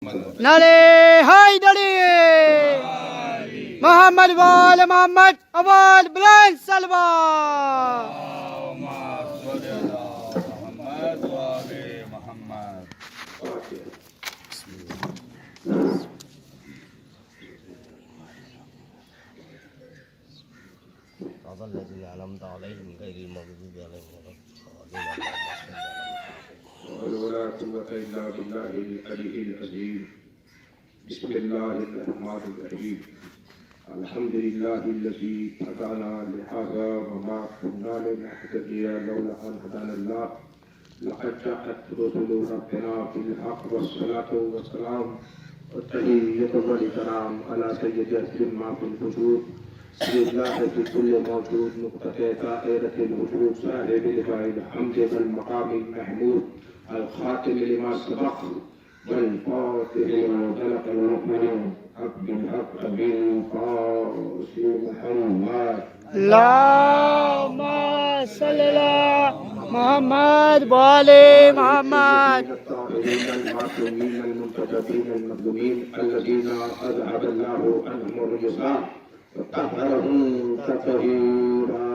نعرے حیدری محمد وال محمد اول بلند سلوا محمد وال محمد. الذين أنعمت عليهم غير المغضوب عليهم ولا ولا قوة إلا بالله العلي العظيم. بسم الله الرحمن الرحيم. الحمد لله الذي هدانا لهذا وما كنا لنهتدي لولا أن هدانا الله. لقد جاءت رسل ربنا بالحق والصلاة والسلام والتحية والإكرام على سيد الجمع في الوجود سيد الله في كل موجود نقطة دائرة الوجود صاحب لواء الحمد والمقام المحمود الخاتم لما سبق والفاتح لما خلق المؤمنين حق بالحق بالقاسم محمد. اللهم صل على محمد وآل محمد. الطاهرين المعصومين المنتجبين المظلومين الذين أذهب الله عنهم الرجس وطهرهم تطهيرا.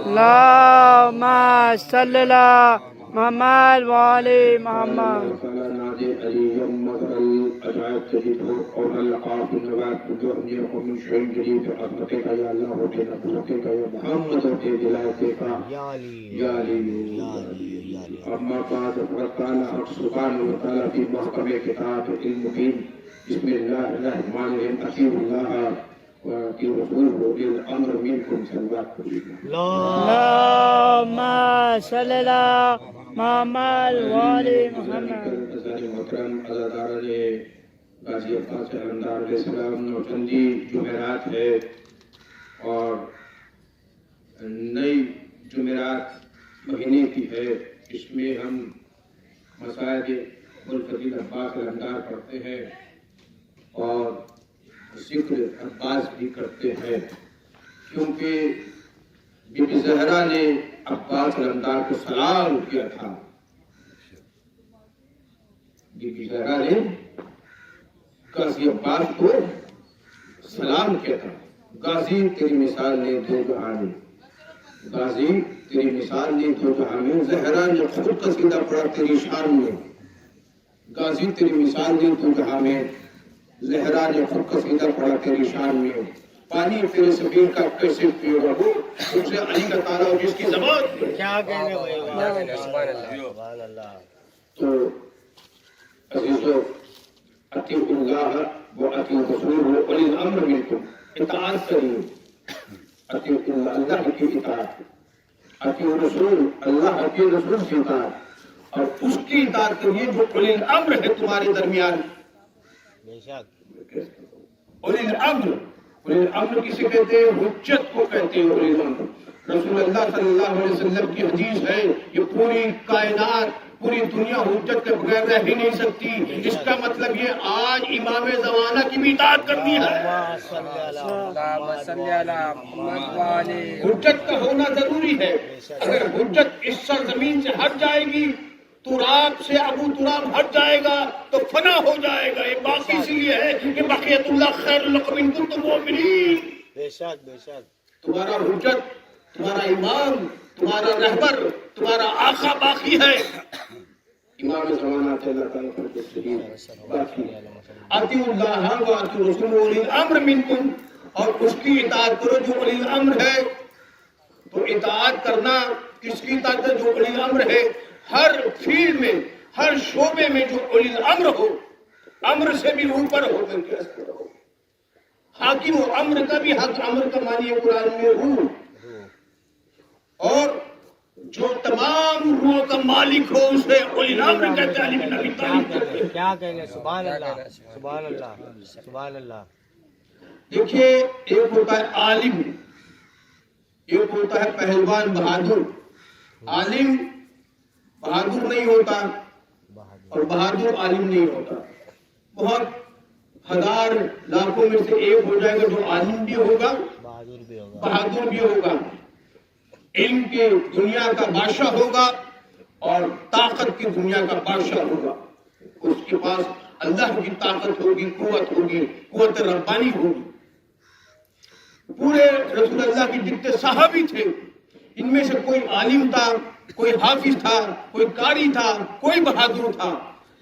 اللهم صل على محمد وآل محمد. فلا نادي عليا مظهر الأجعاد تجده قول اللقاء في النبات وجوه يقوم من شيء جديد في عظمتك يا الله وفي نبوتك يا محمد وفي ولايتك يا علي. أما بعد فقد قال حق سبحانه وتعالى في محكم كتابه المبين. بسم الله الرحمن الرحيم. أطيعوا الله وأطيعوا رسوله أولي الأمر منكم صلوات الله. اللهم صل على محمد وآل محمد. محترم عزادار غازی عباس علمدار علیہ السلام نوچندی جمعرات ہے اور نئی جمعرات مہینے کی ہے. اس میں ہم مساجد الفضیل عباس علمدار پڑھتے ہیں اور ذکر عباس بھی کرتے ہیں کیونکہ بی بی زہرا نے عباس علمدار کو سلام کیا تھا. بی بی زہرا نے غازی عباس کو سلام کیا تھا. غازی تیری مثال نے دو جہاں میں. غازی تیری مثال نے دو جہاں میں. زہرا نے خود قصیدہ پڑھا تیری شان میں. غازی تیری مثال نے دو جہاں میں. زہرا نے خود قصیدہ پڑھا تیری شان میں. پانی تیرے سبیل کا کیسے پیو رہو تم سے علی کا تارا ہو جس کی زبان. کیا کہنے ہوئے سبحان اللہ. تو عزیزو اطیعوا اللہ و اطیعوا الرسول و اولی الامر منکم. اطاعت کریے. اطیعوا اللہ اللہ کی اطاعت. اطیعوا الرسول اللہ کے رسول کی اطاعت اور اس کی اطاعت کریے جو اولی الامر ہے تمہارے درمیان. بے شک. اولی الامر. اولی الامر کسے کہتے ہیں؟ حجت کو کہتے ہیں اولی الامر. رسول اللہ صلی اللہ علیہ وسلم کی حدیث ہے یہ پوری کائنات پوری دنیا حجت کے بغیر رہ ہی نہیں سکتی. اس کا مطلب یہ آج امام زمانہ کی بھی اطاعت کرنی ہے. حجت کا ہونا ضروری ہے. اگر حجت اس سرزمین سے ہٹ جائے گی تراب سے ابو تراب ہٹ جائے گا تو فنا ہو جائے گا. یہ باقی اس لیے ہے کہ بقیت اللہ خیر لکم ان کنتم مؤمنین. بے شک بے شک. تمہارا حجت تمہارا امام تمہارا رہبر تمہارا آقا باقی ہے. امام زمانہ سے اللہ تعالیٰ پر صحیح باقی ہے. اطیعوا اللہ و اطیعوا الرسول اولی الامر منکم اور اس کی اطاعت کرو جو اولی الامر ہے. تو اطاعت کرنا کس کی اطاعت ہے؟ جو اولی الامر ہے. ہر فیلڈ میں ہر شعبے میں جو اولی الامر ہو امر سے بھی اوپر ہو کر کے رہو. حاکم و امر کا بھی حق. امر کا معنی ہے قرآن میں روح اور جو تمام روحوں کا مالک ہو اسے اولی الامر کہتے ہیں. علی بن ابی طالب کہتے ہیں. کیا کہنے سبحان اللہ سبحان اللہ سبحان اللہ. دیکھیے ایک ہوتا ہے عالم ایک ہوتا ہے پہلوان بہادر. عالم بہادر نہیں ہوتا اور بہادر عالم نہیں ہوتا. بہت ہزار لاکھوں میں سے ایک ہو جائے گا جو عالم بھی ہوگا بہادر بھی ہوگا. علم کی دنیا کا بادشاہ ہوگا اور طاقت کی دنیا کا بادشاہ ہوگا. اس کے پاس اللہ کی طاقت ہوگی، قوت ہوگی، قوت ربانی ہوگی۔ پورے رسول اللہ کے جتنے صحابی تھے ان میں سے کوئی عالم تھا، کوئی حافظ تھا، کوئی قاری تھا، کوئی بہادر تھا،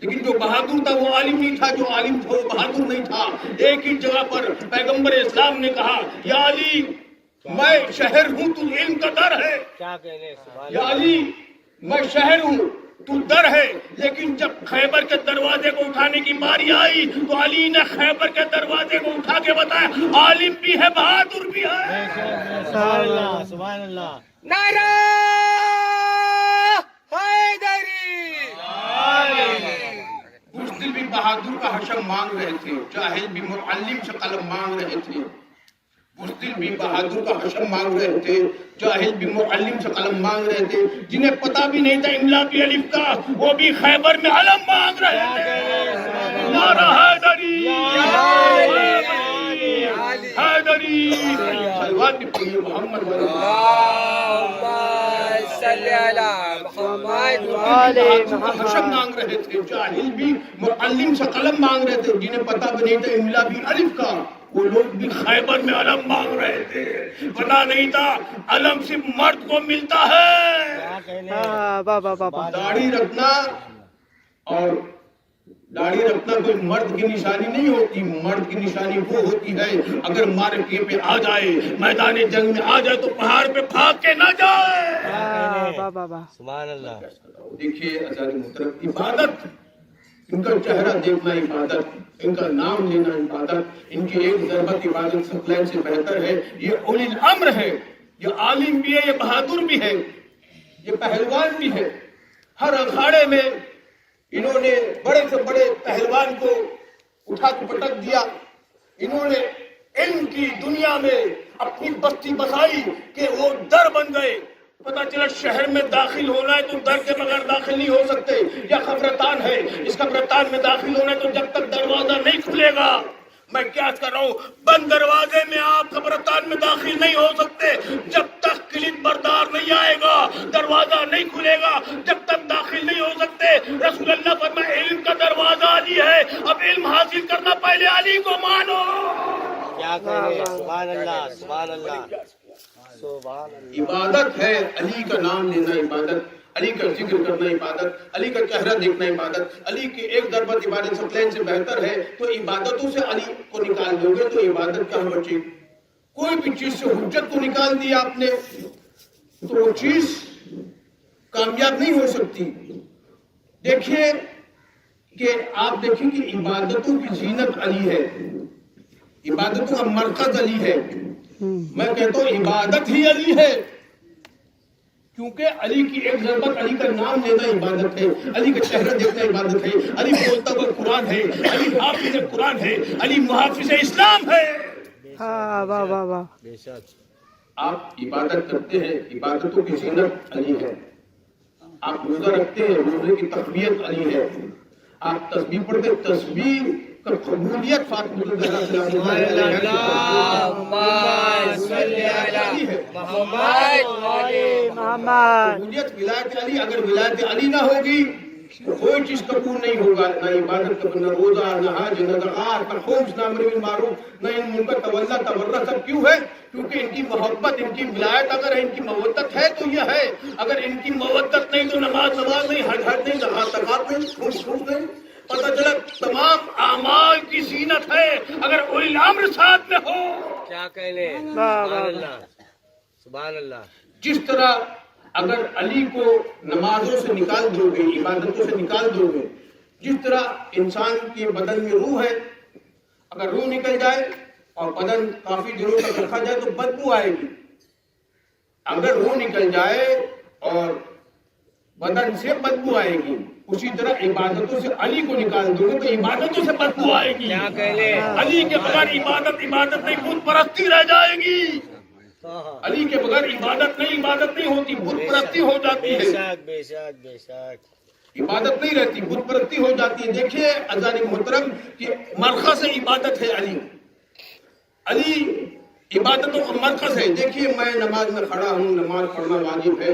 لیکن جو بہادر تھا وہ عالم نہیں تھا، جو عالم تھا وہ بہادر نہیں تھا۔ ایک ہی جگہ پر پیغمبر اسلام نے کہا یا علی میں شہر ہوں تو علم کا در ہے، کیا کہنے یا علی میں شہر ہوں تو در ہے، لیکن جب خیبر کے دروازے کو اٹھانے کی باری آئی تو علی نے خیبر کے دروازے کو اٹھا کے بتایا عالم بھی ہے بہادر بھی ہے۔ سبحان اللہ سبحان اللہ۔ نعرہ حیدری، بزدل بھی بہادر کا حشم مانگ رہے تھے، جاہل بھی معلم سے قلم مانگ رہے تھے۔ بزدل بھی بہادر کا حشم مانگ رہے تھے، جاہل بھی معلم سے قلم مانگ رہے تھے، جنہیں پتہ بھی نہیں تھا املا بھی الف کا وہ بھی خیبر میں علم مانگ رہے تھے۔ نعرہ حیدری حیدری، صلوات بھی پڑھیے محمد صلی علی محمد حشم مانگ رہے تھے، جاہل بھی معلم سے قلم مانگ رہے تھے، جنہیں پتہ بھی نہیں تھا املا بھی الف کا وہ لوگ بھی خیبر میں علم مانگ رہے تھے۔ پتہ نہیں تھا علم صرف مرد کو ملتا ہے۔ داڑھی رکھنا اور داڑھی رکھنا کوئی مرد کی نشانی نہیں ہوتی، مرد کی نشانی وہ ہوتی ہے اگر مارکے پہ آ جائے، میدان جنگ میں آ جائے تو پہاڑ پہ بھاگ کے نہ جائے۔ سبحان اللہ۔ دیکھیے عزیز محترم، عبادت، ان کا چہرہ دیکھنا عبادت، ان کا نام لینا عبادت، ان کی ایک ضربت عبادت سکلین سے بہتر ہے۔ یہ اولی الامر ہے، یہ عالم بھی ہے، یہ بہادر بھی ہے، یہ پہلوان بھی ہے۔ ہر اکھاڑے میں انہوں نے بڑے سے بڑے پہلوان کو اٹھا کے پٹک دیا۔ انہوں نے علم کی دنیا میں اپنی بستی بسائی کہ وہ در بن گئے۔ پتہ چلا شہر میں داخل ہونا ہے تو در کے بغیر داخل نہیں ہو سکتے۔ یا قبرستان ہے، اس قبرستان میں داخل ہونا ہے تو جب تک دروازہ نہیں کھلے گا، میں کیا کر رہا ہوں، بند دروازے میں آپ قبرستان میں داخل نہیں ہو سکتے جب تک کلید بردار نہیں آئے گا، دروازہ نہیں کھلے گا جب تک داخل نہیں ہو سکتے۔ رسول اللہ فرمایا علم کا دروازہ علی ہے، اب علم حاصل کرنا پہلے علی کو مانو۔ کیا کہنے سبحان اللہ سبحان اللہ سبحان اللہ۔ عبادت ہے علی کا نام لینا، عبادت علی کا ذکر کرنا عبادت، علی کا چہرہ دیکھنا عبادت، علی کی ایک ضربت عبادت سکلین سے بہتر ہے۔ تو عبادتوں سے علی کو نکال دو گے تو عبادت کیا بچے؟ کوئی بھی چیز سے حجت کو نکال دیا آپ نے تو وہ چیز کامیاب نہیں ہو سکتی۔ دیکھیے کہ آپ دیکھیں کہ عبادتوں کی زینت علی ہے، عبادتوں کا مرکز علی ہے۔ میں کہتا ہوں عبادت ہی علی ہے، کیونکہ علی کی ایک ضربت، علی کا نام لینا عبادت ہے، علی کا چہرہ دیکھنا عبادت ہے، علی بولتا ہوا قرآن ہے، علی حافظ قرآن ہے، علی محافظ اسلام ہے۔ بے شک۔ آپ عبادت کرتے ہیں، عبادتوں کی زینت علی ہے۔ آپ روزہ رکھتے ہیں، روزے کی تقویت علی ہے۔ آپ تسبیح پڑھتے، تسبیح کا قبولیت فاطمہ قبولیت ولایت علی۔ اگر ولایت علی نہ ہوگی تو کوئی چیز قبول نہیں ہوگا، نہ عبادت کا، نہ روزہ، نہ حج، نہ زکات، نہ خمس، نہ امر بالمعروف، نہ ان منکر تولا تورا۔ سب کیوں ہے؟ کیونکہ ان کی محبت، ان کی ولایت اگر ہے، ان کی مودت ہے تو یہ ہے۔ اگر ان کی مودت نہیں تو نماز نہیں، حج نہیں، زکات نہیں، خمس نہیں۔ پتہ چلا تمام اعمال کی زینت ہے اگر اولی الامر ساتھ میں ہو۔ کیا کہنے سبحان اللہ سبحان اللہ۔ جس طرح اگر علی کو نمازوں سے نکال دو گے، عبادتوں سے نکال دو گے، جس طرح انسان کے بدن میں روح ہے، اگر روح نکل جائے اور بدن کافی دنوں تک رکھا جائے تو بدبو آئے گی۔ اگر روح نکل جائے اور بدن سے بدبو آئے گی، اسی طرح عبادتوں سے علی کو نکال دو گے تو عبادتوں سے بدبو آئے گی۔ کیا کہنے علی کے بغیر عبادت نہیں، بت پرستی رہ جائے گی۔ علی کے بغیر عبادت نہیں ہوتی، بت پرستی ہو جاتی بے ہے، شک بے شک بے شک۔ عبادت نہیں رہتی، بت پرستی ہو جاتی ہے۔ دیکھیے عزیز محترم کہ مرکز عبادت ہے علی، علی عبادتوں کا مرکز ہے۔ دیکھیے میں نماز میں کھڑا ہوں، نماز پڑھنا واجب ہے،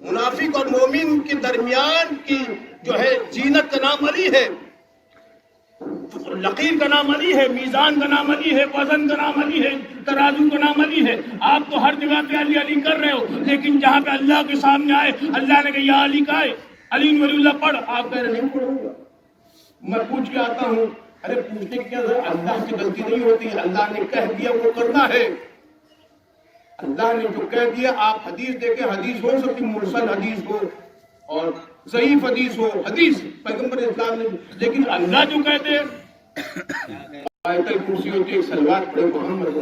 منافق اور مومن کے درمیان کی جو ہے زینت کا نام علی ہے، لقیر کا نام علی ہے، میزان کا نام علی ہے، وزن کا نام علی ہے، ترازو کا نام علی ہے. آپ تو ہر جگہ پہ علی علی کر رہے ہو، لیکن جہاں پہ اللہ کے سامنے آئے اللہ نے کہا یا علی کا ہے علی ولی اللہ پڑھ، آپ کہہ رہے نہیں پڑھوں گا. میں پوچھ کے آتا ہوں، ارے پوچھنے کی کیا ضرورت؟ اللہ سے غلطی نہیں ہوتی، اللہ نے کہہ دیا وہ کرنا ہے. اللہ نے جو کہہ دیا، آپ حدیث دیکھیں، حدیث ہو سکتی مرسل حدیث ہو اور ضعیف حدیث ہو، حدیث پیغمبر اسلام نے، لیکن اللہ جو کہتے ہیں آیت الکرسی ہوتی ہے، صلوات پڑھے محمد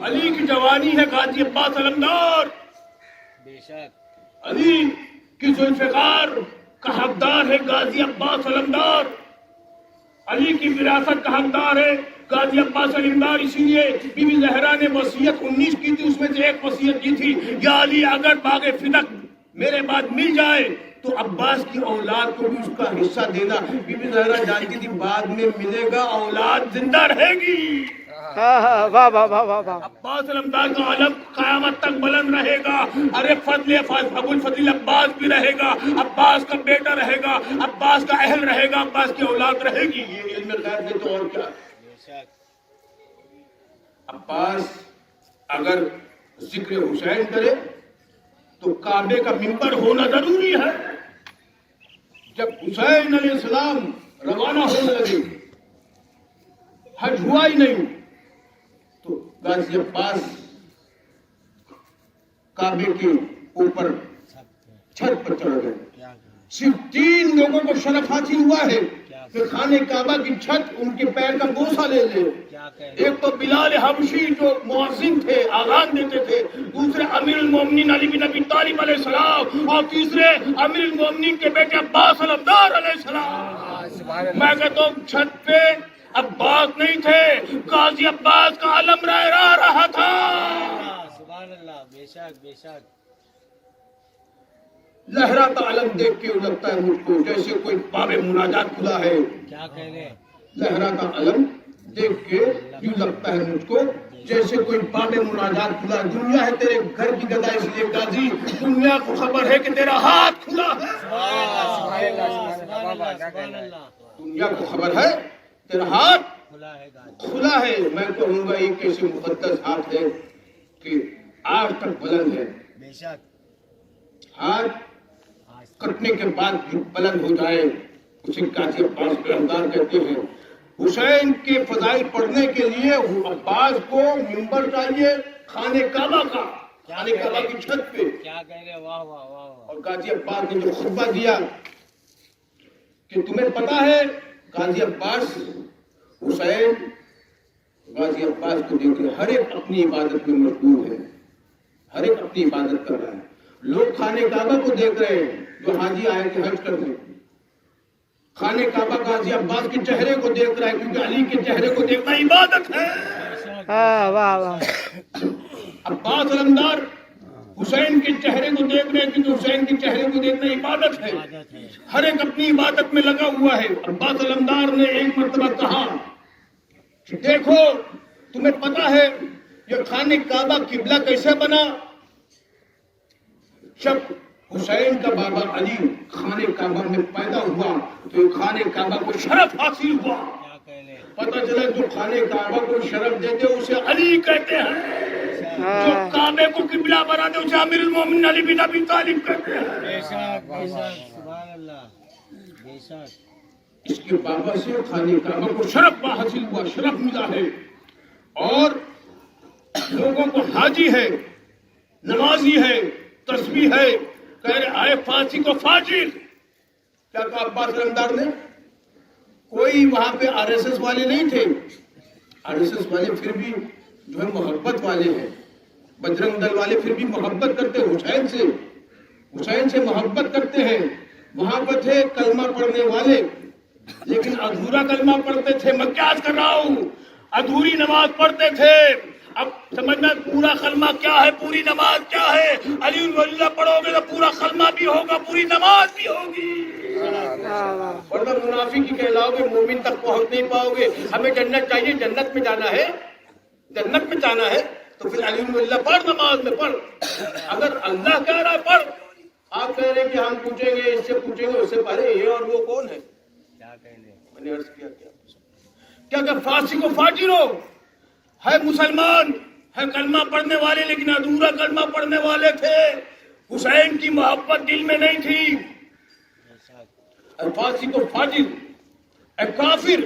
علی کی جوانی ہے غازی عباس علمدار، علی کی ذوالفقار کا حقدار ہے غازی عباس علمدار، علی کی وراثت کا حقدار ہے غازی عباس علمدار. اسی لیے بی بی زہرا نے وصیت 19 کی تھی، اس میں سے ایک وصیت کی تھی، یا علی اگر باغ فدق میرے بعد مل جائے تو عباس کی اولاد کو بھی اس کا حصہ دینا. بی بی زہرا جانتی تھی بعد میں ملے گا، اولاد زندہ رہے گی. واہ واہ واہ واہ واہ. عباس علمدار کا علم قیامت تک بلند رہے گا. ارے ابو الفضل عباس بھی رہے گا، عباس کا بیٹا رہے گا، عباس کا اہل رہے گا، عباس کی اولاد رہے گی. یہ علم غیب ہے تو اور کیا. عباس اگر ذکر حسین کرے تو کعبے کا منبر ہونا ضروری ہے. جب حسین علیہ السلام روانہ ہونے لگے، حج ہوا ہی نہیں، تو غازی عباس کعبے کے اوپر چھت پر چڑھ گئے. صرف 3 لوگوں کو شرف حاصل ہوا ہے کہ خانہ کعبہ کی چھت ان کے پیر کا بوسہ لے لے. ایک تو بلال حبشی جو مؤذن تھے، اذان دیتے تھے، دوسرے امیر المومنین علی بن ابی طالب علیہ السلام، اور تیسرے امیر المومنین کے بیٹے عباس علمدار علیہ السلام. میں کہتا ہوں چھت پہ عباس نہیں تھے، غازی عباس کا علم لہرا رہا تھا. سبحان اللہ. بے شک بے شک. لہراتا علم دیکھ کے لگتا ہے مجھ کو جیسے کوئی باب مناجات کھلا ہے. کیا کہہ رہے؟ لہراتا علم دیکھ کے یوں لگتا ہے مجھ کو جیسے کوئی باب مناجات کھلا. دنیا ہے تیرے گھر کی گدا، اس لیے غازی دنیا کو خبر ہے کہ تیرا ہاتھ کھلا ہے. دنیا کو خبر ہے تیرا ہاتھ کھلا ہے. میں کہوں گا یہ کیسے مقدس ہاتھ ہے کہ آج تک بلند ہے. بے شک. ہاتھ کٹنے کے بعد جو بلند ہو جائے اسے غازی عباس علمدار کہتے ہیں. حسین کے فضائل پڑھنے کے لیے عباس کو منبر چاہیے خانہ کعبہ کا، خانہ کعبہ کی چھت پہ. کیا کہہ رہے؟ واہ واہ واہ. اور غازی عباس نے جو خطبہ دیا کہ تمہیں پتا ہے غازی عباس حسین غازی عباس کو دیکھ کے ہر ایک اپنی عبادت میں مشغول ہے، ہر ایک اپنی عبادت کر رہا ہے. لوگ خانہ کعبہ کو دیکھ رہے ہیں جو حاجی آئے تھے حج کرنے. خانہ کعبہ غازی عباس کے چہرے کو دیکھ رہا ہے کیونکہ علی کے چہرے کو دیکھنا عبادت ہے. واہ واہ. عباس علمدار حسین کے چہرے کو دیکھ رہے ہیں کیونکہ حسین کے چہرے کو دیکھنا عبادت ہے. ہر ایک اپنی عبادت میں لگا ہوا ہے. عباس علمدار نے ایک مرتبہ کہا دیکھو تمہیں پتا ہے یہ خانہ کعبہ قبلہ کیسے بنا؟ جب حسین کا بابا علی خانہ کعبہ میں پیدا ہوا تو خانہ کعبہ کو شرف حاصل ہوا. پتہ چلا جو خانہ کعبہ کو شرف دیتے اسے علی کہتے ہیں، جو کعبے کو قبلہ بناتے اسے امیر المومنین علی بن ابی طالب کہتے ہیں. بے شک بے شک. سبحان اللہ. بے شک. اس کے بابا سے خانہ کعبہ کو شرف حاصل ہوا، شرف ملا ہے. اور لوگوں کو حاجی ہے، نمازی ہے، تسبیح ہے، کہہ رہے آئے فاسق و فاجر. کیا کہا عباس علمدار نے؟ کوئی وہاں پہ آر ایس ایس والے نہیں تھے. آر ایس ایس والے پھر بھی جو ہے محبت والے ہیں، بجرنگ دل والے پھر بھی محبت کرتے حسین سے، حسین سے محبت کرتے ہیں. وہاں پر تھے کلمہ پڑھنے والے لیکن ادھورا کلمہ پڑھتے تھے. میں کیا کر رہا ہوں؟ ادھوری نماز پڑھتے تھے. اب سمجھنا پورا کلمہ کیا ہے، پوری نماز کیا ہے. علی اللہ پڑھو گے تو پورا کلمہ بھی ہوگا، پوری نماز بھی ہوگی. ورنہ منافق ہی کہلاؤ گے، مومن تک پہنچ نہیں پاؤ گے. ہمیں جنت چاہیے، جنت میں جانا ہے، جنت میں جانا ہے تو پھر علی بن اللہ پڑھ نماز میں پڑھ. اگر اللہ کہہ رہا ہے پڑھ, آپ کہہ رہے ہیں کہ ہم پوچھیں گے اس سے پوچھیں گے اس سے, پہلے یہ اور وہ کون ہے؟ میں نے عرض کیا کہ فاسق و فاجر ہو, ہے مسلمان, ہے کلمہ پڑھنے والے لیکن ادھورا کلمہ پڑھنے والے تھے, حسین کی محبت دل میں نہیں تھی. فاسق و فاجر, اے کافر.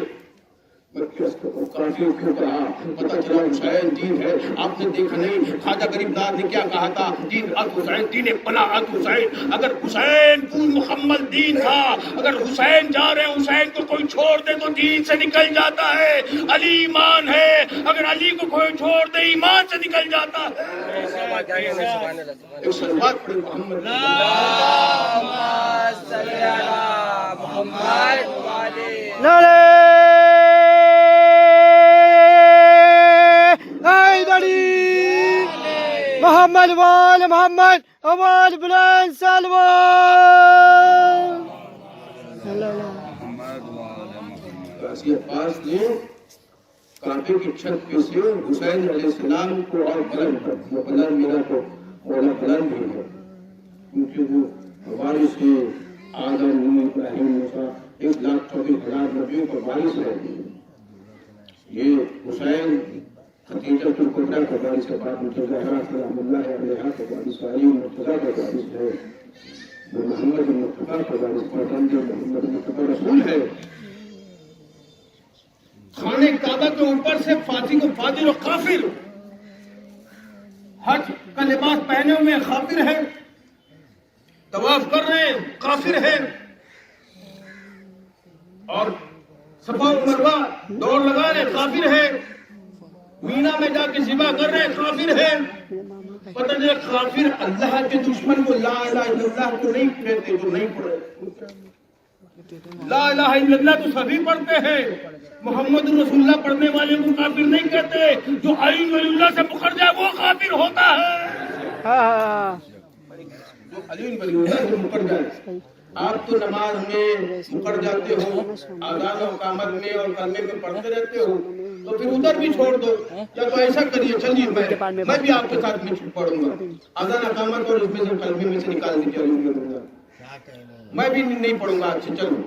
کافی کیوں کہا؟ پتہ چلا حسین دین ہے. آپ نے دیکھا نہیں خواجہ غریب نواز نے کیا کہا تھا؟ دین حسین, دین پناہ حسین. اگر حسین پور مکمل دین تھا, اگر حسین جا رہے ہیں ایمان کو کوئی چھوڑ دے تو دین سے نکل جاتا ہے. علی ایمان ہے, اگر علی کو کوئی چھوڑ دے ایمان سے نکل جاتا ہے. ایک صلوات پڑھیں محمد. نعرہ حیدری, محمد وال محمد, آواز بلند سلوات. محمد وعلى محمد. غازی عباس نے کعبے کی چھت پہ سے حسین علیہ السلام کو اور بلند کر دیا. بلند میرا تو مولا بلند بھی ہے, کیونکہ وہ وارث ہے آدم, نوح, ابراہیم, موسیٰ, 1,24,000 نبیوں کا وارث ہے. یہ حسین خدیجہ الکبریٰ کا وارث ہے, بعد میں زہرا سلام اللہ علیہا کا وارث ہے, علی مرتضیٰ کا وارث ہے, وہ محمد مصطفیٰ کا وارث ہے, محمد مصطفیٰ رسول ہے. خانے کعبہ کے اوپر سے فاسق و فاجر و کافر, حج کا لباس پہنے ہوئے کافر ہے, طواف کر رہے ہیں کافر ہے, اور صفا و مروہ دوڑ لگا رہے کافر ہے, مینا میں جا کے ذبح کر رہے کافر ہے. پتہ نہیں کافر اللہ کے دشمن کو لا الہ الا اللہ کو نہیں کہتے جو نہیں پڑھے. لا الہ الا اللہ تو سبھی پڑھتے ہیں, محمد رسول اللہ پڑھنے والے کو کافر نہیں کہتے. جو علی ولی اللہ سے مکر جائے وہ کافر ہوتا ہے. جو علی ولی اللہ سے مکر جائے. آپ تو نماز میں مکر جاتے ہو, اذان و اقامت میں اور کلمے میں پڑھتے رہتے ہو, تو پھر ادھر بھی چھوڑ دو. یا تو ایسا کریے, چلیے میں بھی آپ کے ساتھ میں پڑھوں گا. اذان اقامت اور اس میں سے کلمے میں سے نکال دیجیے, میں بھی نہیں پڑھوں گا. اچھا چلو,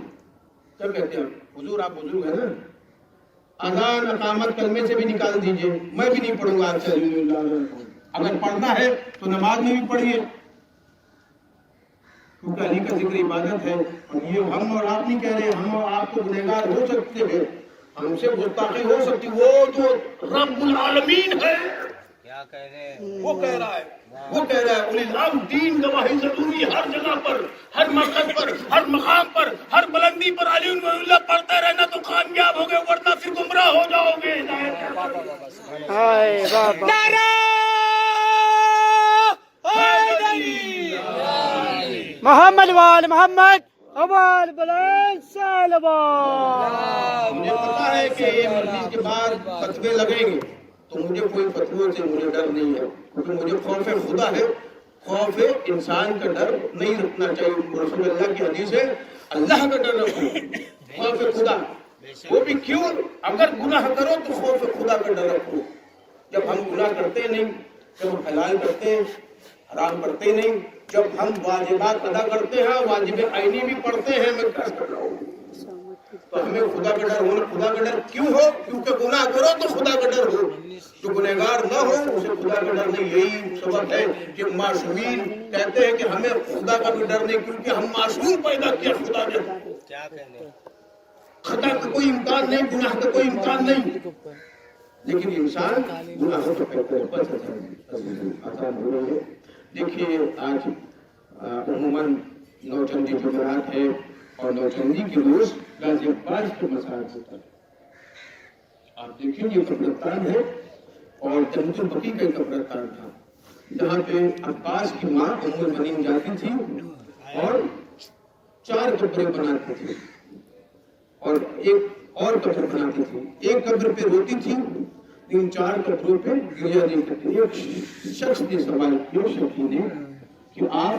کیا کہتے ہیں حضور, آپ بزرگ ہیں نا, اذان اقامت کلمے سے بھی نکال دیجیے, میں بھی نہیں پڑھوں گا. اچھا اگر پڑھنا ہے تو نماز میں بھی پڑھیے, کیونکہ علی کا ذکر عبادت ہے. اور یہ ہم اور آپ نہیں کہہ رہے, ہم اور آپ تو گنہگار ہو سکتے ہیں, ہم سے گستاخی ہو سکتی. وہ جو رب العالمین ہے وہ کہہ رہا ہے, وہ کہہ رہا ہے الزام دین گواہی ضروری ہر جگہ پر, ہر مرکز پر, ہر مقام پر, ہر بلندی پر علی ولی اللہ پڑھتے رہنا تو کامیاب ہوگے, ورنہ پھر گمراہ ہو جاؤ گے. نعرہ حیدری, محمد وال محمد, آواز بلند سلوات. مجھے پتا ہے کہ یہ مسجد کے باہر فتوے لگیں گے, تو مجھے کوئی فتووں سے مجھے ڈر نہیں ہے, کیونکہ مجھے خوف خدا ہے. خوف انسان کا ڈر نہیں رکھنا چاہیے. رسول اللہ کی حدیث ہے اللہ کا ڈر رکھو, خوف خدا. وہ بھی کیوں؟ اگر گناہ کرو تو خوف خدا کا ڈر رکھو. جب ہم گناہ کرتے نہیں, جب ہم حلال کرتے حرام کرتے نہیں, جب ہم واجبات ادا کرتے ہیں, واجب عینی بھی پڑھتے ہیں, میں کیا کر رہا ہوں, تو ہمیں خدا کا ڈر ہونا. خدا کا ڈر کیوں ہو؟ کیونکہ گناہ کرو تو خدا کا ڈر ہو. جو گنہگار نہ ہو اسے خدا کا ڈر نہیں. یہی سبب ہے کہ معصومین کہتے ہیں کہ ہمیں خدا کا بھی ڈر نہیں, کیونکہ ہم معصوم پیدا کیا خدا نے. خطا کا کوئی امکان نہیں, گناہ کا کوئی امکان نہیں, لیکن انسان گناہ ہو سکتا ہے. دیکھیے آج عموماً نوچندی جمعرات ہے, اور نوچندی کے روز غازی عباس کے مساجد ہوتا ہے. آپ دیکھیں یہ قبرستان ہے, اور جنت البقیع کا قبرستان تھا, جہاں پہ عباس کی ماں ام المؤمنین جاتی تھی اور 4 قبریں بناتی تھی, اور ایک اور قبر بناتی تھی. ایک قبر پہ روتی تھی, ان 4 قبروں پہ گریا نہیں کرتی. ایک شخص نے سوال کیا, شخص نے کہ آپ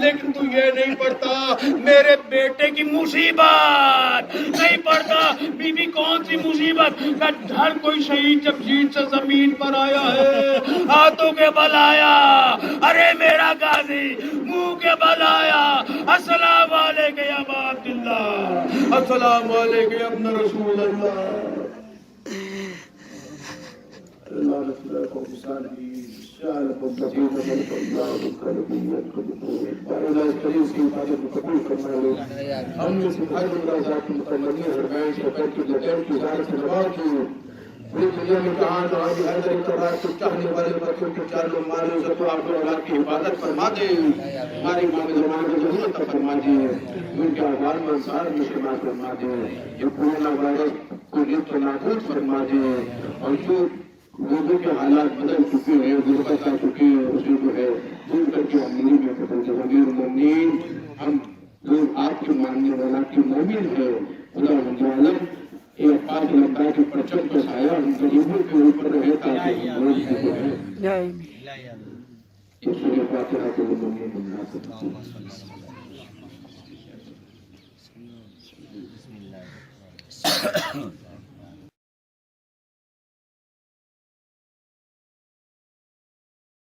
لیکن تو یہ نہیں پڑھتا میرے بیٹے کی مصیبت نہیں پڑھتا۔ بی بی کون سی مصیبت؟ کہ ہر کوئی شہید جب جین سے زمین پر آیا ہے ہاتھوں کے بل آیا، ارے میرا غازی منہ کے بل آیا، السلام علیکم یا ابا عبداللہ، السلام علیکم یا ابن رسول اللہ۔ اللہ رسول کو مسالی شارق الدین اللہ شریف کی حفاظت کو قبول کرنا لے، ہم نے سکھائی اللہ ذات مقررین فرمائش کو کر کے لٹر کی زیارت سے نواز کی۔ پوری دنیا میں کہاں جو آج ہر در اقتدار کو چاہنے والے بچوں کے چاروں مالوں سے تو آپ اولاد کی حفاظت فرما دے، ہماری ماں زمان کو ضرورت فرما دے، ان کے احوال میں انصار میں شمار فرما دے، یہ کورونا وائرس کو جن سے نابود فرما دے، اور جو لوگوں کے حالات بدل چکے ہیں، غربت آ چکی ہے، اسے جو ہے دور کر کے امیر میں قتل کے غیر مومنین، ہم لوگ آپ کے ماننے والا آپ کے مومن ہے، خدا عالم ایک پاک لمبا کے پرچم کا سایہ ہم غریبوں کے اوپر رہے تاکہ ہم لوگ جو ہے یہ سورہ فاتحہ کو مومن بنا سکتے ہیں۔